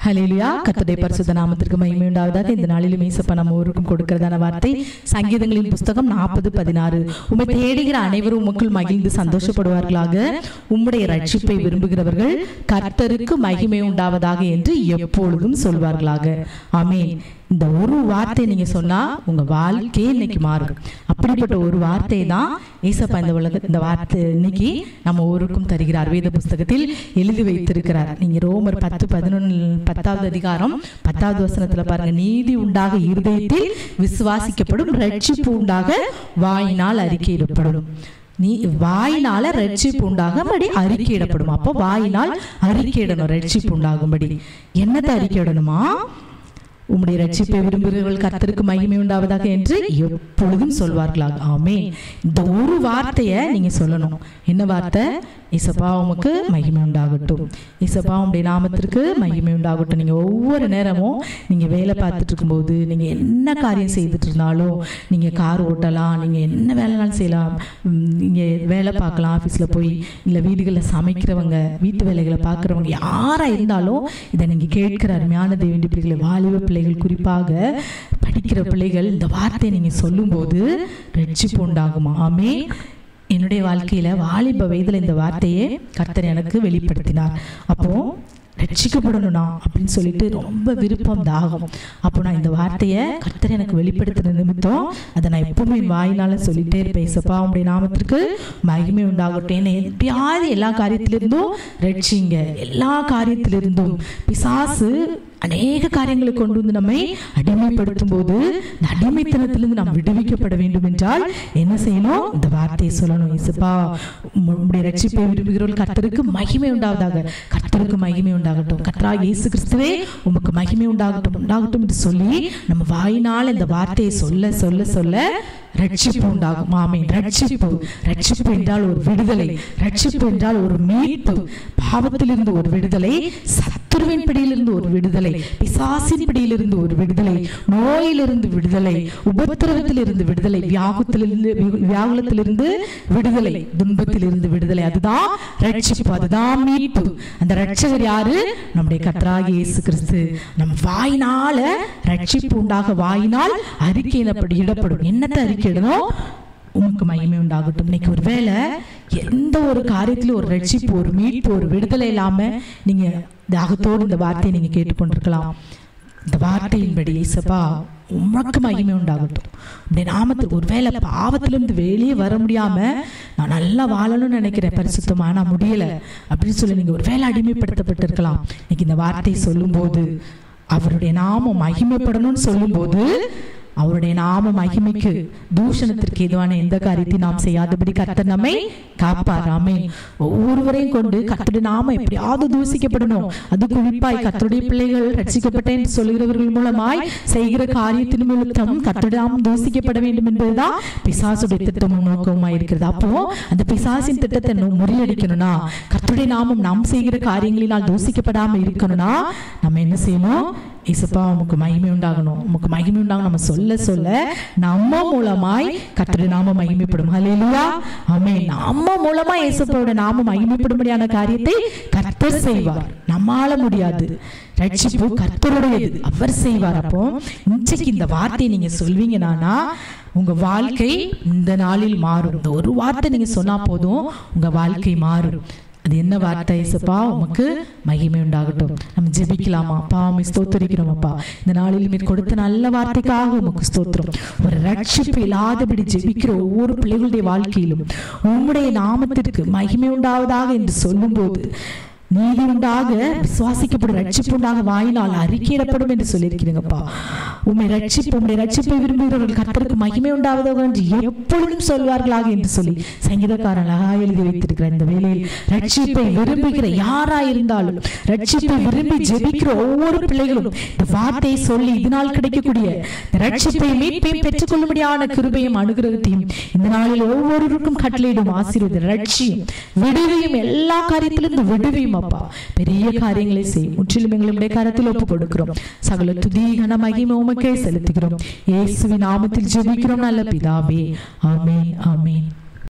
ஹல்லேலூயா. கர்த்தருடைய பரிசுத்த நாமத்திற்கு மகிமை உண்டாவதாக. இந்த நாளிலும் இயேசப்பா நம்ம ஒருவருக்கும் கொடுக்கிறதான வார்த்தை சங்கீதங்களின் புஸ்தகம் 40:16. உம்மை தேடுகிற அனைவரும் உமக்குள் மகிழ்ந்து சந்தோஷப்படுவார்களாக. உம்முடைய ரட்சிப்பை விரும்புகிறவர்கள் கர்த்தருக்கு மகிமை உண்டாவதாக என்று எப்பொழுதும் சொல்வார்களாக. ஆமென். இந்த ஒரு வார்த்தை நீங்க சொன்னா உங்க வாழ்க்கையே இன்னைக்கு மாறும். அப்படிப்பட்ட ஒரு வார்த்தை தான் ஏசப்பா இந்த வார்த்தை இன்னைக்கு நம்ம ஒருவருக்கும் தருகிறார். வேத புஸ்தகத்தில் எழுதி வைத்திருக்கிறார். நீங்க ரோமர் 10:11 அதிகாரம் 10வது வசனத்துல பாருங்க. நீதி உண்டாக இருதயத்தில் விசுவாசிக்கப்படும், ரட்சிப்பு உண்டாக வாயினால் அறிக்கையிடப்படும். நீ வாயினால ரட்சிப்பு உண்டாகும்படி அறிக்கையிடப்படும். அப்போ வாயினால் அறிக்கையிடணும். ரட்சிப்பு உண்டாகும்படி என்னத்தை அறிக்கையிடணுமா? உம்முடைய ரட்சிப்பை விரும்புகிறவர்கள் கர்த்தருக்கு மகிமை உண்டாவதாக என்று எப்பொழுதும் சொல்வார்களாக. ஆமென். இந்த ஒரு வார்த்தையை நீங்க சொல்லணும். என்ன வார்த்தை? இயேசப்பா உமக்கு மகிமை உண்டாகட்டும், இயேசப்பா உம்முடைய நாமத்திற்கு மகிமை உண்டாகட்டும். நீங்க ஒவ்வொரு நேரமும் நீங்க வேலை பார்த்துட்டு இருக்கும்போது, நீங்க என்ன காரியம் செய்துட்டு இருந்தாலும், நீங்க கார் ஓட்டலாம், நீங்க என்ன வேலைனாலும் செய்யலாம், நீங்க வேலை பார்க்கலாம், ஆஃபீஸில் போய், இல்லை வீடுகளில் சமைக்கிறவங்க, வீட்டு வேலைகளை பார்க்குறவங்க, யாராக இருந்தாலும் இதை நீங்கள் கேட்கிற அருமையான தேவனுடைய பிள்ளைகளை, வாலிப பிள்ளைகள், குறிப்பாக படிக்கிற பிள்ளைகள், இந்த வார்த்தையை நீங்கள் சொல்லும்போது ரட்சிப்பு உண்டாகுமா? ஆமென். என்னுடைய வாழ்க்கையில வாலிப வயதுல இந்த வார்த்தையை கர்த்தர் எனக்கு வெளிப்படுத்தினார். அப்போ ரட்சிக்கப்படணும்னா அப்படின்னு சொல்லிட்டு ரொம்ப விருப்பம், தாகம். அப்போ நான் இந்த வார்த்தையை கர்த்தர் எனக்கு வெளிப்படுத்தின நிமித்தம் அதை நான் எப்பவுமே வாயினால சொல்லிட்டே இருப்பேன். இயேசப்பா உம்முடைய நாமத்திற்கு மகிமை உண்டாகட்டும். எப்பயாவது எல்லா காரியத்திலிருந்தும் ரட்சிங்க. எல்லா காரியத்திலிருந்தும் பிசாசு அநேக காரியங்களை கொண்டு வந்து நம்மை அடிமைப்படுத்தும் போது, இந்த அடிமைத்தனத்திலிருந்து நாம் விடுவிக்கப்பட வேண்டும் என்றால் என்ன செய்யணும்? இந்த வார்த்தையை சொல்லணும். இயேசப்பா உம்முடைய ரட்சிப்பை விரும்புகிறவர்கள் கர்த்தருக்கு மகிமை உண்டாவதாக, கர்த்தருக்கு மகிமை உண்டாகட்டும், கர்த்தராகிய இயேசு கிறிஸ்துவே உமக்கு மகிமை உண்டாகட்டும் உண்டாகட்டும் என்று சொல்லி நம்ம வாயினால் இந்த வார்த்தையை சொல்ல சொல்ல சொல்ல ரட்சிப்பு உண்டாகும். ஆமென். ரட்சிப்பு, ரட்சிப்பு என்றால் ஒரு விடுதலை, ரட்சிப்பு என்றால் ஒரு மீட்பு. பாவத்திலிருந்து ஒரு விடுதலை, சத்துருவின் பிடியிலிருந்து ஒரு விடுதலை, பிசாசின் பிடியிலிருந்து ஒரு விடுதலை, நோயிலிருந்து விடுதலை, உபத்திரவத்திலிருந்து விடுதலை, வியாகுலத்திலிருந்து விடுதலை, துன்பத்திலிருந்து விடுதலை. அதுதான் ரட்சிப்பு, அதுதான் மீட்பு. அந்த ரட்சகர் யாரு? நம்முடைய கர்த்தராகிய இயேசு கிறிஸ்து. நம்ம வாயினால ரட்சிப்பு உண்டாக, வாயினால் அறிக்கையிடப்படும். என்னத்தை அறிக்கையிடணும்? உமக்கு மகிமை உண்டாகட்டும். இன்னைக்கு ஒரு வேளை எந்த ஒரு காரியத்திலும் ஒரு ரட்சிப்பு, ஒரு மீட்பு, ஒரு விடுதலை இல்லாம நீங்க தாகத்தோடு இந்த வார்த்தையை நீங்க கேட்டுக்கொண்டிருக்கலாம். இந்த வார்த்தையின்படி இயேசப்பா உமக்கு மகிமை உண்டாகட்டும், உம்முடைய நாமத்துக்கு. ஒருவேளை பாவத்திலிருந்து வெளியே வர முடியாம நான் நல்லா வாழணும்னு நினைக்கிறேன், பரிசுத்தமா நான் முடியல அப்படின்னு சொல்லி நீங்க ஒரு வேளை அடிமைப்படுத்தப்பட்டிருக்கலாம். இன்னைக்கு இந்த வார்த்தையை சொல்லும் போது, அவருடைய நாமம் மகிமைப்படணும்னு சொல்லும் போது, அவருடைய நாம மகிமைக்கு தூஷணத்திற்கு எதுவான எந்த காரியத்தை நாம் செய்யாதபடி கர்த்தர் நம்மை காப்பார். ஆமென். ஒவ்வொருவரையும் கொண்டு கர்த்தருடைய நாமம் எப்படியாவது தூசிக்கப்படணும். அது குறிப்பாய் கர்த்தருடைய பிள்ளைகள் ரட்சிக்கப்பட்டேன் சொல்லுகிறவர்கள் மூலமாய் செய்கிற காரியத்தின் நிமித்தம் கர்த்தருடைய நாமம் தூசிக்கப்பட வேண்டும் என்பதுதான் பிசாசுடைய திட்டமும் நோக்கமாய் இருக்கிறது. அப்போ அந்த பிசாசின் திட்டத்தை முறியடிக்கணும்னா, கர்த்தருடைய நாமம் நாம் செய்கிற காரியங்களினால் தூசிக்கப்படாமல் இருக்கணும்னா நம்ம என்ன செய்யணும்? இயேசப்பா உமக்கு மகிமை உண்டாகணும், உமக்கு மகிமை உண்டாகணும் நம்ம சொல்ல சொல்ல நம்ம மூலமாய் கர்த்தருடைய நாமம் மகிமைப்படும். ஹல்லேலூயா. ஆமென். நம்ம மூலமா இயேசுவோட நாமம் மகிமைப்படும்படியான காரியத்தை கர்த்தர் செய்வார். நம்மால முடியாது. ரட்சிப்பு கர்த்தருடையது, அவர் செய்வார். அப்போ இன்றைக்கு இந்த வார்த்தையை நீங்க சொல்வீங்கன்னா உங்க வாழ்க்கை இந்த நாளில் மாறும். இந்த ஒரு வார்த்தை நீங்க சொன்னா போதும், உங்க வாழ்க்கை மாறும். அது என்ன வார்த்தை? இயேசப்பா உமக்கு மகிமை உண்டாகட்டும். நம்ம ஜெபிக்கலாமா? அப்பா உம்மை ஸ்தோத்திரிக்கிறோம். அப்பா இந்த நாளில் நீர் கொடுத்த நல்ல வார்த்தைக்காக உமக்கு ஸ்தோத்திரம். ஒரு ரட்சிப்பு இல்லாதபடி ஜெபிக்கிற ஒவ்வொரு பிள்ளைகளுடைய வாழ்க்கையிலும் உம்முடைய நாமத்திற்கு மகிமை உண்டாவதாக என்று சொல்லும்போது, நீதி உண்டாக விசுவாசிக்கப்படும், ரட்சிப்பு உண்டாக வாயினால் அறிக்கையிடப்படும் என்று சொல்லியிருக்கிறீங்கப்பா. உம்முடைய ரட்சிப்பை விரும்புகிறவர்கள் கர்த்தருக்கு மகிமை உண்டாவதாக என்று எப்பொழுதும் சொல்வார்களாக என்று சொல்லி சங்கீதக்காரன் அழகாக எழுதி வைத்திருக்கிறார். இந்த வேளையில் ரட்சிப்பை விரும்புகிற யாராயிருந்தாலும், ரட்சிப்பை விரும்பி ஜெபிக்கிற ஒவ்வொரு பிள்ளைகளும் இந்த வார்த்தையை சொல்லி இதனால் கிடைக்கக்கூடிய ரட்சிப்பை மீட்பையும் பெற்றுக்கொள்ளும்படியான கிருபையும் அனுகிரகத்தையும் இந்த நாளில் ஒவ்வொருவருக்கும் கட்டளையிடும். ஆசீர்வாதம், ரட்சியும், விடுவியும், எல்லா காரியத்திலிருந்து விடுவியும். அப்பா பெரிய காரியங்களை செய். முற்றிலும் எங்களுடைய கரத்தில் ஒப்புக் கொடுக்கிறோம். சகல துதி கன மகிமை உமக்கே செலுத்துகிறோம். இயேசுவின் நாமத்தில் ஜெபிக்கிறோம் நல்ல பிதாவே. ஆமென். ஆமென்.